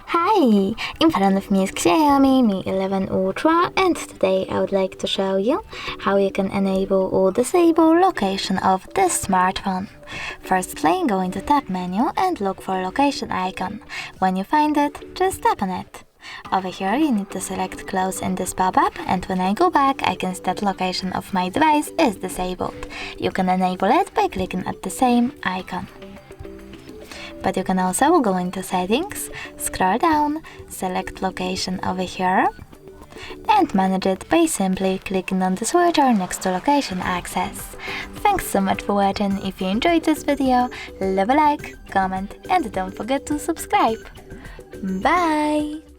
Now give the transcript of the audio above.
Hi! In front of me is Xiaomi Mi 11 Ultra, and today I would like to show you how you can enable or disable location of this smartphone. Firstly, go into Tab menu and look for location icon. When you find it, just tap on it. Over here you need to select close in this pop-up, and when I go back I can see that location of my device is disabled. You can enable it by clicking at the same icon. But you can also go into settings, scroll down, select location over here, and manage it by simply clicking on the switcher next to location access. Thanks so much for watching. If you enjoyed this video, leave a like, comment, and don't forget to subscribe. Bye!